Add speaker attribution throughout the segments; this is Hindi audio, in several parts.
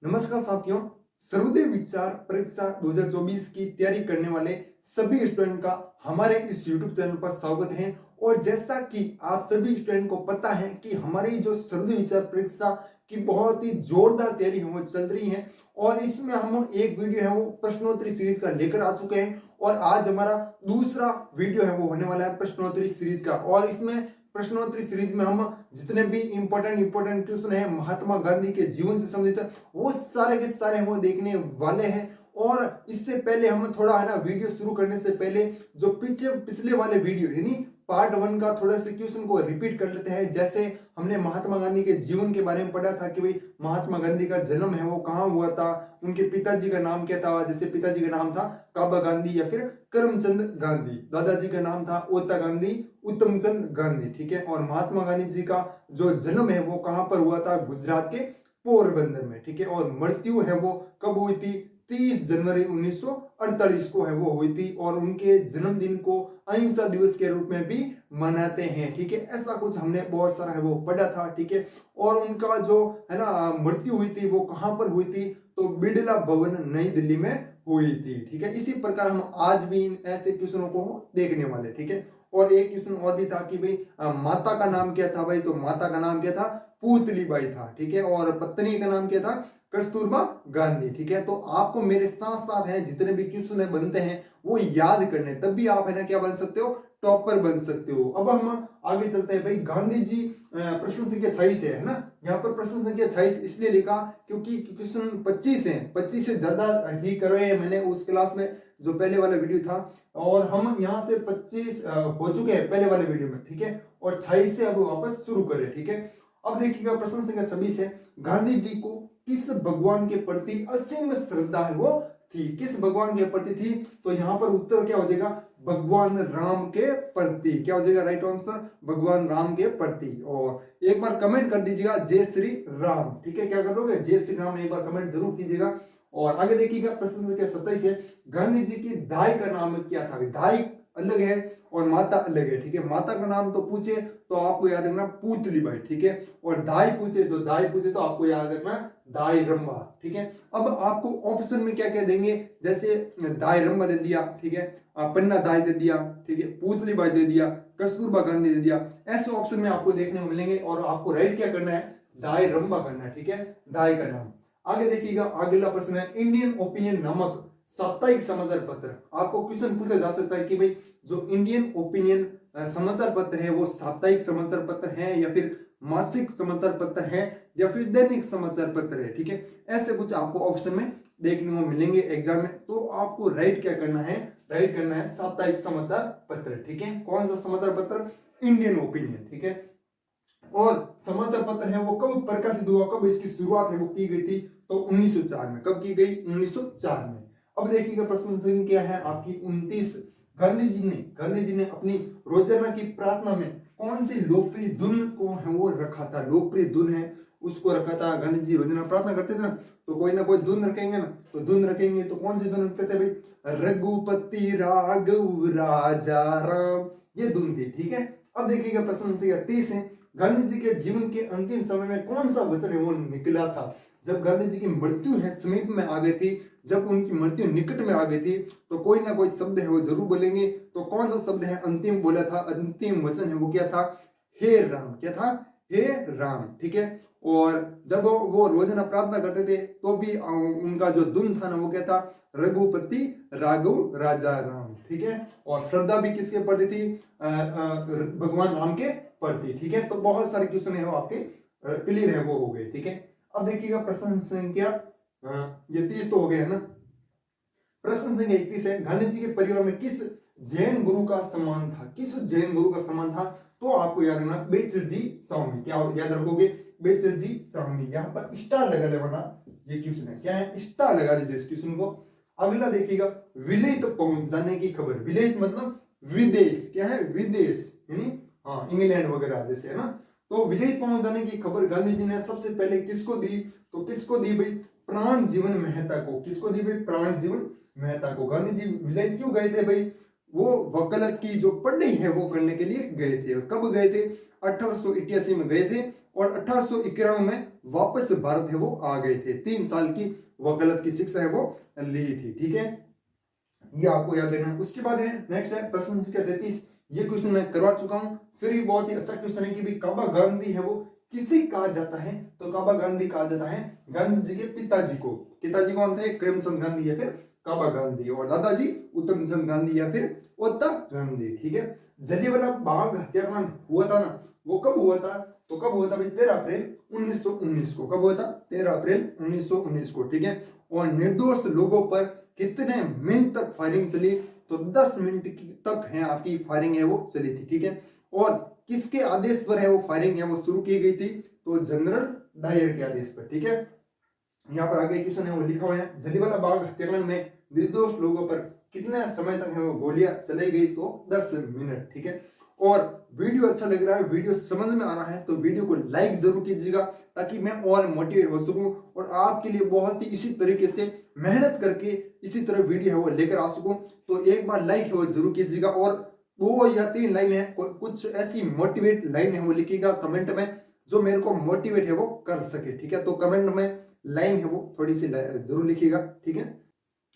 Speaker 1: नमस्कार साथियों, सर्वोदय विचार परीक्षा 2024 की तैयारी करने वाले सभी स्टूडेंट का हमारे इस YouTube चैनल पर स्वागत है। और जैसा कि आप सभी स्टूडेंट को पता है कि हमारी जो सर्वोदय विचार परीक्षा की बहुत ही जोरदार तैयारी है वो चल रही है और इसमें हम एक वीडियो है वो प्रश्नोत्तरी सीरीज का लेकर आ चुके हैं और आज हमारा दूसरा वीडियो है वो होने वाला है प्रश्नोत्तरी सीरीज का। और इसमें प्रश्नोत्तरी सीरीज में हम जितने भी इंपॉर्टेंट क्वेश्चन है महात्मा गांधी के जीवन से संबंधित वो सारे के सारे हम देखने वाले हैं। और इससे पहले हम थोड़ा है ना वीडियो शुरू करने से पहले जो पिछले वाले वीडियो यानी पार्ट 1 का थोड़ा से क्वेश्चन को रिपीट कर लेते हैं। जैसे हमने महात्मा गांधी के जीवन के बारे में पढ़ा था कि भाई महात्मा गांधी का जन्म है वो कहाँ हुआ था, उनके पिताजी का नाम क्या था। जैसे पिताजी का नाम था काबा गांधी या फिर करमचंद गांधी, दादाजी का नाम था ओता गांधी उत्तमचंद गांधी, ठीक है। और महात्मा गांधी जी का जो जन्म है वो कहाँ पर हुआ था, गुजरात के पोरबंदर में, ठीक है। और मृत्यु है वो कब हुई थी, 30 जनवरी 1948 को है वो हुई थी। और उनके जन्मदिन को अहिंसा दिवस के रूप में भी मनाते हैं, ठीक है। ऐसा कुछ हमने बहुत सारा है वो पढ़ा था, ठीक है। और उनका जो है ना मृत्यु हुई थी वो कहाँ पर हुई थी, तो बिड़ला भवन नई दिल्ली में हुई थी, ठीक है। इसी प्रकार हम आज भी इन ऐसे क्वेश्चनों को देखने वाले, ठीक है। और एक क्वेश्चन और भी था कि भाई माता का नाम क्या था भाई, तो माता का नाम क्या था, पुतली बाई था, ठीक है। और पत्नी का नाम क्या था, कस्तूरबा गांधी, ठीक है। तो आपको मेरे साथ साथ है जितने भी क्वेश्चन है बनते हैं वो याद करने, तब भी आप है ना क्या बन सकते हो, टॉपर बन सकते हो। अब हम आगे चलते हैं भाई। गांधी जी प्रश्न संख्या 26 है ना, यहाँ पर प्रश्न संख्या 26 इसलिए लिखा क्योंकि क्वेश्चन 25 है, 25 से ज्यादा ही करवाए हैं मैंने उस क्लास में जो पहले वाला वीडियो था। और हम यहाँ से 25 हो चुके हैं पहले वाले वीडियो में, ठीक है। और 26 से अब वापस शुरू करें, ठीक है। अब देखिएगा प्रश्न संख्या 26 है, गांधी जी को किस भगवान के प्रति असीम श्रद्धा है वो थी, किस भगवान के प्रति थी। तो यहाँ पर उत्तर क्या हो जाएगा, भगवान राम के प्रति। क्या हो जाएगा राइट आंसर, भगवान राम के प्रति। और एक बार कमेंट कर दीजिएगा जय श्री राम, ठीक है। क्या कर लोगे, जय श्री राम, एक बार कमेंट जरूर कीजिएगा। और आगे देखिएगा प्रश्न संख्या 27 है, गांधी जी की दाई का नाम क्या था। दाई अलग है और माता अलग है, ठीक है। माता का नाम तो पूछे तो आपको याद रखना पुतली बाई, ठीक है। और दाई पूछे तो आपको याद रखना दाई रंबा, ठीक है। अब आपको ऑप्शन में क्या क्या देंगे, जैसे दाई रंबा दे दिया, ठीक है, पन्ना दाई दे दिया, ठीक है, पुतली बाई दे दिया, कस्तूरबा गांधी दे दिया। ऐसे ऑप्शन में आपको देखने को मिलेंगे और आपको राइट क्या करना है, दाई रंबा करना है, ठीक है, दाई का नाम। आगे देखिएगा अगला प्रश्न है, इंडियन ओपिनियन नामक साप्ताहिक समाचार पत्र। आपको क्वेश्चन पूछा जा सकता है कि भाई जो इंडियन ओपिनियन समाचार पत्र है वो साप्ताहिक समाचार पत्र है या फिर मासिक समाचार पत्र है या फिर दैनिक समाचार पत्र है, ठीक है। ऐसे कुछ आपको ऑप्शन में देखने को मिलेंगे एग्जाम में। तो आपको राइट क्या करना है, राइट करना है साप्ताहिक समाचार पत्र, ठीक है। कौन सा समाचार पत्र, इंडियन ओपिनियन, ठीक है। और समाचार पत्र है वो कब प्रकाशित हुआ, कब इसकी शुरुआत है वो की गई थी, तो 1904 में। कब की गई, 1904 में। अब देखिएगा प्रश्न संख्या है आपकी 29, गांधी जी ने अपनी रोजाना की प्रार्थना में कौन सी लोकप्रिय धुन को है वो रखा था, लोकप्रिय धुन है उसको रखा था। गांधी जी रोजाना प्रार्थना करते थे ना, तो कोई ना कोई धुन रखेंगे ना, तो धुन रखेंगे तो कौन सी धुन रखते थे भाई, रघुपति राघव राजा राम, ये धुन थी, ठीक है। अब देखिएगा प्रश्न संख्या 30 है, गांधी जी के जीवन के अंतिम समय में कौन सा वचन है वो निकला था। जब गांधी जी की मृत्यु है समीप में आ गई थी, जब उनकी मृत्यु निकट में आ गई थी, तो कोई ना कोई शब्द है वो जरूर बोलेंगे। तो कौन सा शब्द है अंतिम बोला था, अंतिम वचन है वो क्या था, हे राम, क्या था, हे राम, ठीक है। और जब वो रोजाना प्रार्थना करते थे तो भी उनका जो धुन था ना वो क्या था, रघुपति राघव राजा राम, ठीक है। और श्रद्धा भी किसके प्रति थी, भगवान राम के प्रति, ठीक है। तो बहुत सारे क्वेश्चन है वो आपके क्लियर है वो हो गए, ठीक है। अब देखिएगा प्रश्न संख्या ये 30 तो हो गया है ना। प्रश्न संख्या 31 है, गांधी जी के परिवार में किस जैन गुरु का सम्मान था, किस जैन गुरु का सम्मान था। तो आपको याद रखना बेचरजी स्वामी, क्या याद रखोगे, बेचरजी स्वामी। यहाँ पर स्टार लगा लेना, ये क्वेश्चन है, क्या है, स्टार लगा लीजिए इस क्वेश्चन को। अगला देखिएगा, विलेत पहुंच जाने की खबर, विलेत मतलब विदेश, क्या है, विदेश यानी हाँ इंग्लैंड वगैरह जैसे, है ना। तो विलेत पहुंच जाने की खबर गांधी जी ने सबसे पहले किसको दी, तो किसको दी भाई, प्राण जीवन मेहता को। किसको दी भाई, प्राण जीवन मेहता को। गांधी जी विलेत क्यों गए थे भाई, वो वकालत की जो पढ़ाई है वो करने के लिए गए थे। कब गए थे, 1888 में गए थे और 1891 में वापस भारत है वो आ गए थे। 3 साल की वकालत की शिक्षा है वो ली थी। ठीक है, ये आपको याद रखना है। उसके बाद है नेक्स्ट है प्रश्न संख्या 33। ये क्वेश्चन मैं करवा चुका हूं, फिर भी बहुत ही अच्छा क्वेश्चन है कि भाई काबा गांधी है वो किसे कहा जाता है? तो काबा गांधी कहा जाता है गांधी जी के पिताजी को। पिताजी कौन थे? करमचंद गांधी या फिर काबा गांधी, और दादाजी उत्तम चंद गांधी या फिर ओता गांधी। ठीक है, जलियांवाला बाग हत्याकांड हुआ था ना, वो कब हुआ था? तो कब हुआ था भाई? 13 अप्रैल 1919 को। कब हुआ था? 13 अप्रैल 1919 को। ठीक है, और निर्दोष लोगों पर कितने मिनट तक फायरिंग चली? तो 10 मिनट तक है आपकी फायरिंग है वो चली थी। ठीक है, और किसके आदेश पर है वो फायरिंग है वो शुरू की गई थी? तो जनरल डायर के आदेश पर। ठीक है, यहाँ पर आगे क्वेश्चन है वो लिखा हुआ है, जलियांवाला बाग हत्याकांड में निर्दोष लोगों पर कितने समय तक है वो गोलियां चलाई गई? तो 10 मिनट। ठीक है, और वीडियो अच्छा लग रहा है, वीडियो समझ में आ रहा है तो वीडियो को लाइक जरूर कीजिएगा ताकि मैं और मोटिवेट हो सकूं और आपके लिए बहुत ही इसी तरीके से मेहनत करके इसी तरह वीडियो है वो लेकर आ सकूं। तो एक बार लाइक है वो जरूर कीजिएगा, और 2 या 3 लाइन है कुछ ऐसी मोटिवेट लाइन है वो लिखिएगा कमेंट में जो मेरे को मोटिवेट है वो कर सके। ठीक है, तो कमेंट में लाइन है वो थोड़ी सी जरूर लिखिएगा। ठीक है,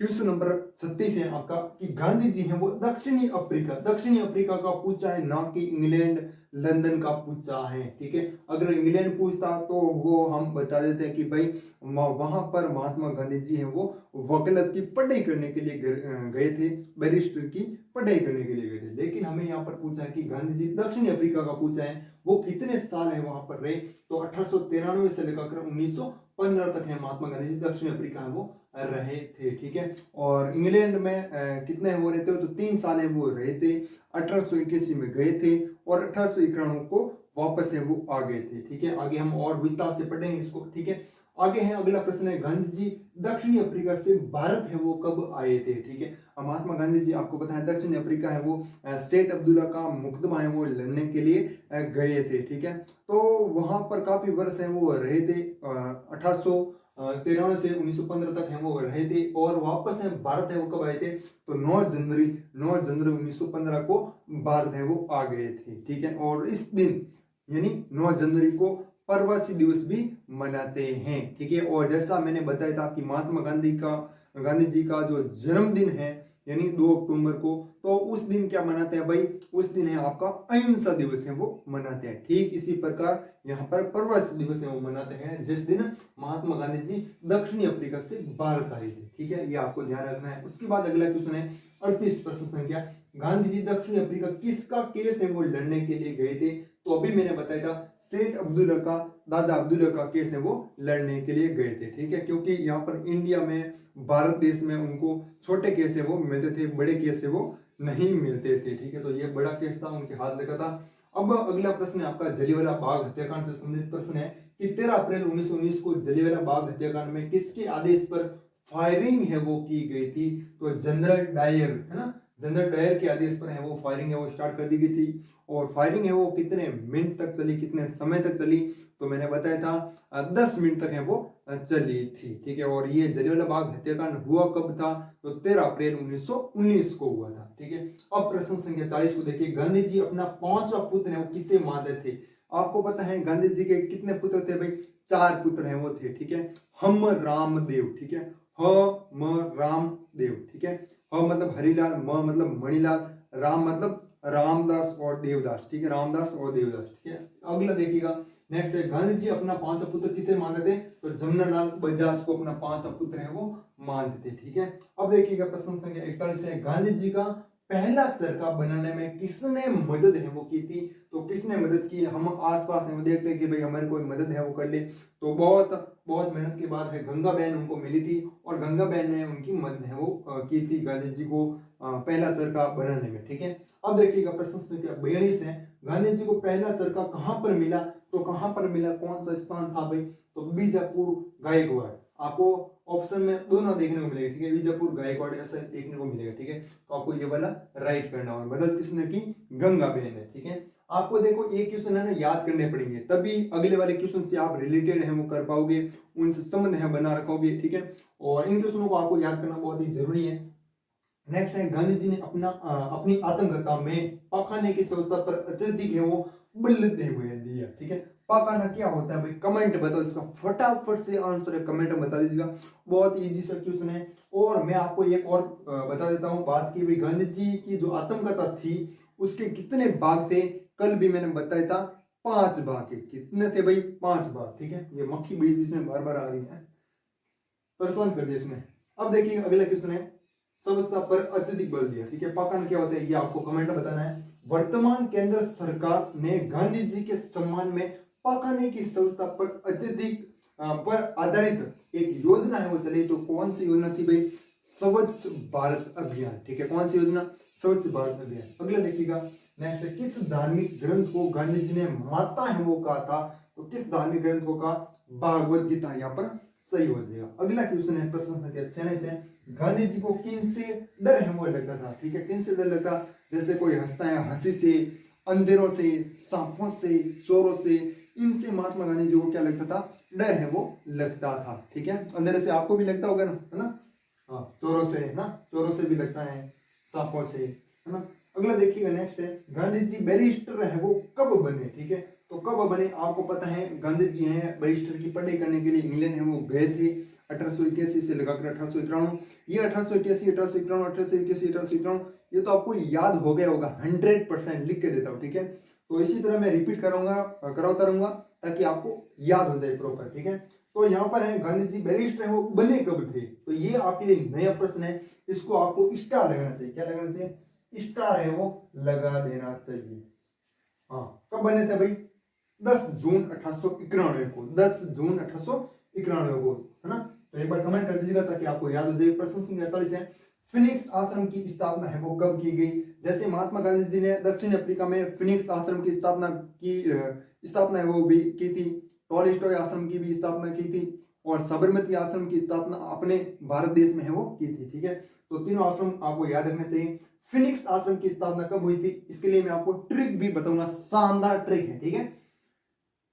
Speaker 1: क्वेश्चन नंबर 36 है आपका कि गांधी जी हैं वो दक्षिणी अफ्रीका का पूछा है, ना कि इंग्लैंड लंदन का पूछा है। ठीक है, अगर इंग्लैंड पूछता तो वो हम बता देते हैं कि भाई वहां पर महात्मा गांधी जी हैं वो वकालत की पढ़ाई करने के लिए गए थे, बैरिस्टर की पढ़ाई करने के लिए गए थे। लेकिन हमें यहाँ पर पूछा है कि गांधी जी दक्षिणी अफ्रीका का पूछा है, वो कितने साल है वहां पर रहे? तो 1893 से लेकर 1915 तक है महात्मा गांधी जी दक्षिण अफ्रीका है वो रहे थे। ठीक है, और इंग्लैंड में कितने वो रहते हो? तो 3 साल है वो रहे थे। 1881 में गए थे और 1891 को वापस है वो आ गए थे। ठीक है, आगे हम और विस्तार से पढ़ेंगे इसको। ठीक है, आगे है अगला प्रश्न है, गांधी जी दक्षिणी अफ्रीका से भारत है वो कब आए थे? ठीक है, महात्मा गांधी जी आपको पता है दक्षिण अफ्रीका है वो सेठ अब्दुल्ला का मुकदमा है वो लड़ने के लिए गए थे। ठीक है, तो वहां पर काफी वर्ष है वो रहे थे, 1893 से 1915 तक है वो रहे थे, और वापस है भारत है वो कब आए थे? तो 9 जनवरी 1915 को भारत है वो आ गए थे। ठीक है, और इस दिन यानी 9 जनवरी को प्रवासी दिवस भी मनाते हैं। ठीक है, और जैसा मैंने बताया था कि महात्मा गांधी जी का जो जन्मदिन है यानी 2 अक्टूबर को, तो उस दिन क्या मनाते हैं भाई? उस दिन है आपका अहिंसा दिवस है वो मनाते हैं। ठीक इसी प्रकार यहाँ पर प्रवासी दिवस है वो मनाते हैं जिस दिन महात्मा गांधी जी दक्षिणी अफ्रीका से भारत आए थे। ठीक है, ये आपको ध्यान रखना है। उसके बाद अगला क्वेश्चन है 38 प्रश्न संख्या, गांधी जी दक्षिण अफ्रीका किसका केस है वो लड़ने के लिए गए थे? तो अभी मैंने बताया था सेठ अब्दुल्ला का, दादा अब्दुल्ला का केस है वो लड़ने के लिए गए थे। ठीक है, क्योंकि यहाँ पर इंडिया में भारत देश में उनको छोटे केस है वो मिलते थे, बड़े केस है वो नहीं मिलते थे। ठीक है, तो ये बड़ा केस था, उनके हाथ लगा था। अब अगला प्रश्न है आपका जलियांवाला बाग हत्याकांड से संबंधित प्रश्न है कि 13 अप्रैल 1919 को जलियांवाला बाग हत्याकांड में किसके आदेश पर फायरिंग है वो की गई थी? तो जनरल डायर है ना, जनरल डायर के आदेश पर है वो फायरिंग है वो स्टार्ट कर दी गई थी। और फायरिंग है वो कितने मिनट तक चली, कितने समय तक चली? तो मैंने बताया था 10 मिनट तक है वो चली थी। ठीक है, और ये जलियांवाला बाग हत्याकांड हुआ कब था? तो 13 अप्रैल 1919 को हुआ था। ठीक है, अब प्रश्न संख्या 40 को देखिए, गांधी जी अपना 5वां पुत्र है वो किसे मानते थे? आपको पता है गांधी जी के कितने पुत्र थे भाई? 4 पुत्र हैं वो थे। ठीक है, हम रामदेव, ठीक है, हम रामदेव। ठीक है, ह मतलब हरिलाल, म मतलब मणिलाल, राम मतलब रामदास और देवदास। ठीक है, रामदास और देवदास। ठीक है, अगला देखिएगा नेक्स्ट है, गांधी जी अपना 5वां पुत्र किसे मानते थे? तो जमनालाल बजाज को अपना 5वां पुत्र है वो मानते थे। ठीक है, अब देखिएगा प्रश्न संख्या 41 है, गांधी जी का पहला चरखा बनाने में किसने मदद है वो की थी? तो किसने मदद की? हम आसपास में देखते हैं कि भाई हमारी कोई मदद है वो कर ले, तो बहुत मेहनत के बाद है गंगा बहन उनको मिली थी, और गंगा बहन ने उनकी मदद है वो की थी गांधी जी को पहला चरखा बनाने में। ठीक है, अब देखिएगा प्रश्न संख्या 42 है, गांधी जी को पहला चरखा कहां पर मिला? तो कहां पर मिला, कौन सा स्थान था भाई? तो बीजापुर गायकवाड़। आपको ऑप्शन में दोनों देखने को मिलेगा। ठीक है, बीजापुर गायकवाड़ ऐसा देखने को मिलेगा। ठीक है, तो आपको ये वाला राइट करना होगा। मदद किसने की? गंगा बहन ने। ठीक है, आपको देखो एक क्वेश्चन है ना याद करने पड़ेंगे, तभी अगले वाले क्वेश्चन से आप रिलेटेड है वो कर पाओगे, उनसे संबंध है बना रखोगे। ठीक है, और इन क्वेश्चनों को आपको याद करना बहुत ही जरूरी है। नेक्स्ट है, गांधी जी ने अपनी आत्मकथा में पाखाने की व्यवस्था पर अत्यधिक है वो बल देते हुए दिया। ठीक है, पाकाना क्या होता है भाई, कमेंट बताओ, इसका फटाफट से आंसर है, कमेंट में बता दीजिएगा। बहुत इजी सा क्वेश्चन है। और मैं आपको एक और बता देता हूँ बात की, भाई गांधी जी की जो आत्मकथा थी उसके कितने भाग थे, कल भी मैंने बताया था 5 भाग। कितने थे भाई, 5 भाग। ठीक है, ये मक्खी बीच बीच में बार बार आ रही है, परेशान कर दिया इसने। अब देखिए अगला क्वेश्चन है, संस्था पर अत्यधिक बल दिया। ठीक है, पाकन क्या होता है ये आपको कमेंट में बताना है। वर्तमान केंद्र सरकार ने गांधी जी के सम्मान में पाकाने की संस्था पर अत्यधिक पर आधारित एक योजना है वो चली, तो कौन सी योजना थी भाई, स्वच्छ भारत अभियान। ठीक है, कौन सी योजना, स्वच्छ भारत अभियान। अगला देखिएगा नेक्स्ट, किस धार्मिक ग्रंथ को गांधी जी ने माता है वो कहा था, तो किस धार्मिक ग्रंथ को कहा, भागवत गीता यहाँ पर सही हो जाएगा। अगला क्वेश्चन है प्रश्न संख्या 46 से, गांधी जी को किन से डर है वो लगता था। ठीक है, किन से डर लगता, जैसे कोई हंसता है हंसी से, अंधेरों से, सांपों से, चोरों से, इनसे महात्मा गांधी जी को क्या लगता था, डर है वो लगता था। ठीक है, अंधेरे से आपको भी लगता होगा ना, है ना, हाँ, चोरों से ना, चोरों से भी लगता है, सांपों से, है ना। अगला देखिएगा नेक्स्ट है, गांधी जी बैरिस्टर है वो कब बने। ठीक है, तो कब बने आपको पता है, गांधी जी हैं बैरिस्टर की पढ़ाई करने के लिए इंग्लैंड है वो गए थे 1881 से लगाकर 1891। ये 1881, 1891, 1881, 1891 ये तो आपको याद हो गया होगा, 100% लिख के देता हूँ। ठीक है, तो इसी तरह मैं रिपीट कराता रहूंगा ताकि आपको याद हो जाए प्रॉपर। ठीक है, तो यहाँ पर है गांधी जी बैरिस्टर है वो बने कब थे, तो ये आपके लिए नया प्रश्न है, इसको आपको स्टार लगाना चाहिए। क्या लगाना चाहिए, स्टार है वो लगा देना चाहिए। हाँ, कब बने थे भाई, 10 जून 1891 को, 10 जून 1891 को, है ना। तो एक बार कमेंट कर दीजिएगा ताकि आपको याद हो जाए। प्रश्न संख्या 48 है, फिनिक्स आश्रम की स्थापना है वो कब की गई। जैसे महात्मा गांधी जी ने दक्षिण अफ्रीका में फिनिक्स आश्रम की स्थापना है वो भी की थी, टॉलस्टॉय आश्रम की भी स्थापना की थी, और साबरमती आश्रम की स्थापना अपने भारत देश में है वो की थी। ठीक है, तो तीनों आश्रम आपको याद रखना चाहिए। फिनिक्स आश्रम की स्थापना कब हुई थी, इसके लिए मैं आपको ट्रिक भी बताऊंगा, शानदार ट्रिक है। ठीक है,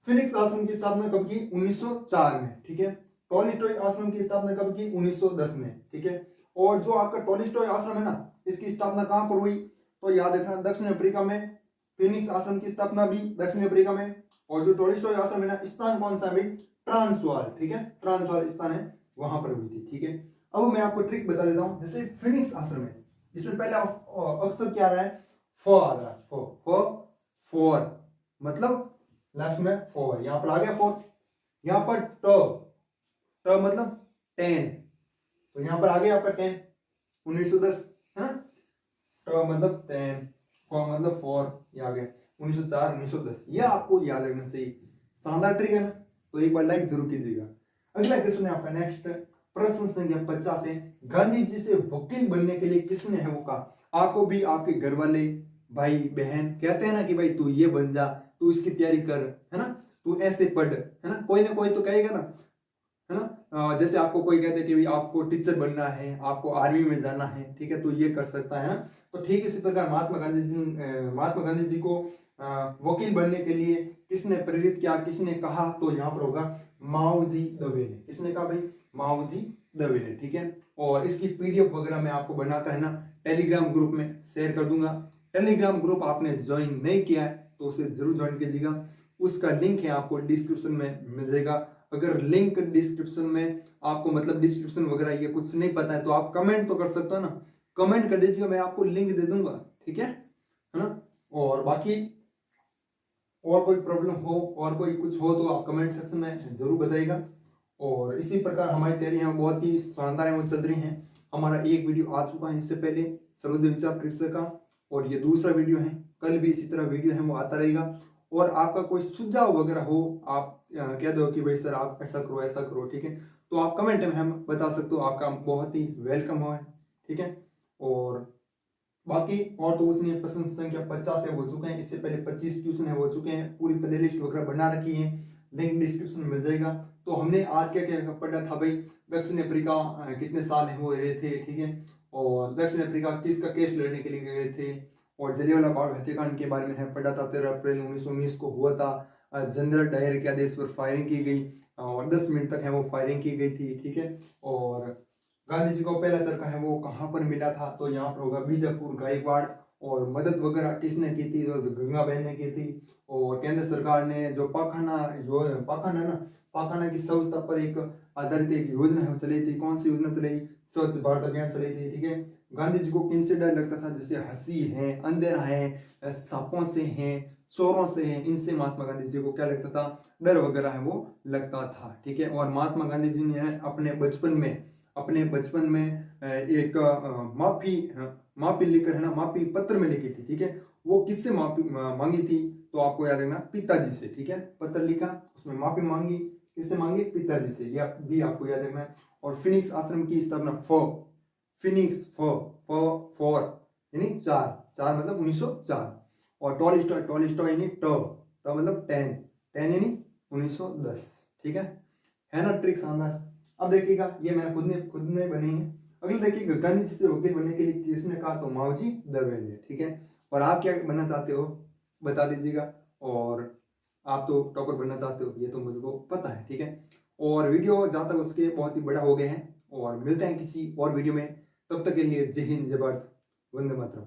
Speaker 1: फिनिक्स आश्रम की स्थापना कब की, 1904 में। ठीक है, टॉलस्टॉय आश्रम की स्थापना कब की, 1910 में। ठीक है, और जो आपका टॉलस्टॉय आश्रम है ना, इसकी स्थापना कहां पर हुई, तो याद रखना दक्षिण अफ्रीका में। फिनिक्स आश्रम की स्थापना भी दक्षिण अफ्रीका में, और जो टॉलस्टॉय आश्रम है ना, स्थान कौन सा है भाई, ट्रांसवाल। ठीक है, ट्रांसवाल स्थान है, वहां पर हुई थी। ठीक है, अब मैं आपको ट्रिक बता देता हूं। जैसे फिनिक्स आश्रम है, इसमें पहला अक्षर क्या आ रहा है, फॉर आ रहा है, फॉर मतलब लास्ट में 4, यहां पर आ गया 4। यहां पर ट मतलब 10, तो यहां पर आ गया आपका 10, 1910, है ना। ट मतलब 10, 4 मतलब 4, ये आ गया 1904, 1910। ये आपको याद रखना चाहिए, शानदार ट्रिक है ना। तो एक बार लाइक जरूर कीजिएगा। अगला क्वेश्चन है आपका नेक्स्ट, प्रश्न संख्या 50 है, गांधी जी से वकील बनने के लिए किसने है वो कहा। आपको भी आपके घर वाले भाई बहन कहते हैं ना कि भाई तू ये बन जा, तू इसकी तैयारी कर, है ना, तू ऐसे पढ़, है ना, कोई तो कहेगा ना, है ना। जैसे आपको कोई कहते हैं कि भाई आपको टीचर बनना है, आपको आर्मी में जाना है, ठीक है, तो ये कर सकता है ना। तो ठीक इसी प्रकार महात्मा गांधी जी को वकील बनने के लिए किसने प्रेरित किया, किसने कहा, तो यहाँ पर होगा माओजी दवे ने। किसने कहा भाई, माओजी दवे ने। ठीक है, और इसकी पीडीएफ वगैरह मैं आपको बनाकर है ना टेलीग्राम ग्रुप में शेयर कर दूंगा। टेलीग्राम ग्रुप आपने ज्वाइन नहीं किया है तो उसे जरूर ज्वाइन कीजिएगा, उसका लिंक है आपको डिस्क्रिप्शन में मिल जाएगा। अगर लिंक डिस्क्रिप्शन में आपको मतलब डिस्क्रिप्शन वगैरह ये कुछ नहीं पता है तो आप कमेंट तो कर सकते हो ना, कमेंट कर दीजिएगा, मैं आपको लिंक दे दूंगा। ठीक है ना। और बाकी और कोई प्रॉब्लम हो और कोई कुछ हो तो आप कमेंट सेक्शन में जरूर बताइएगा। और इसी प्रकार हमारी तैयारियां बहुत ही शानदार है वो चल रही हैं। हमारा एक वीडियो आ चुका है इससे पहले सर्वोदय विचार परीक्षा का, और ये दूसरा वीडियो है, कल भी इसी तरह वीडियो है वो आता रहेगा। और आपका कोई सुझाव वगैरह हो, आप कह दो कि भाई सर आप ऐसा करो ऐसा करो, ठीक है, तो आप कमेंट में हम बता सकते हो, आपका बहुत ही वेलकम हो है। ठीक है, और बाकी और तो कुछ नहीं है। प्रश्न संख्या 50 है हो चुके हैं, इससे पहले 25 क्वेश्चन है हो चुके हैं, पूरी प्ले लिस्ट वगैरह बना रखी है, लिंक डिस्क्रिप्शन में मिल जाएगा। तो हमने आज क्या क्या पढ़ा था भाई, दक्षिण अफ्रीका कितने साल है वो रहे थे, ठीक है, और दक्षिण अफ्रीका किसका केस लड़ने के लिए गए थे, और जलियांवाला बाग हत्याकांड के बारे में है पढ़ा था, 13 अप्रैल 1919 को हुआ था। जनरल डायर के आदेश पर फायरिंग की गई और 10 मिनट तक है वो फायरिंग की गई थी। ठीक है, और गांधी जी को पहला चरखा है वो कहाँ पर मिला था, तो यहाँ पर होगा बीजापुर गायकवाड़। और मदद वगैरह किसने की थी, तो गंगा बहन ने की थी। और केंद्र सरकार ने जो पाखाना की स्वच्छता पर एक आधारित एक योजना है वो चलाई थी। कौन सी योजना चलाई? स्वच्छ भारत अभियान चलाई थी, ठीक है। गांधी जी को किनसे डर लगता था? जैसे हंसी है, अंधेरा है, सांपों से है, चोरों से है, इनसे महात्मा गांधी जी को क्या लगता था? डर वगैरह है वो लगता था, ठीक है। और महात्मा गांधी जी ने अपने बचपन में एक माफी लिखकर, है ना, माफी पत्र में लिखी थी, ठीक है। वो किससे माफी मांगी थी? तो आपको याद रखना, पिताजी से, ठीक है। पत्र लिखा, उसमें माफी मांगी, किससे मांगी? पिताजी से, या भी आपको याद रखना है। और फिनिक्स आश्रम की स्थापना फिनिक्स फॉर यानी चार मतलब 1904। और टॉलस्टॉय यानी मतलब 10 यानी 1910, ठीक है ना। ट्रिक्स शानदार। अब देखिएगा, ये मैंने खुद ने बनी है। अगले देखिएगा, गांधी जी से वकील बनने के लिए किसने कहा? तो माओजी दवे ने, ठीक है। और आप क्या बनना चाहते हो बता दीजिएगा। और आप तो टॉपर बनना चाहते हो, ये तो मुझको पता है, ठीक है। और वीडियो जहाँ तक उसके बहुत ही बड़ा हो गए हैं, और मिलते हैं किसी और वीडियो में। तब तक के लिए जय हिंद, जय भारत, वंदे मातरम।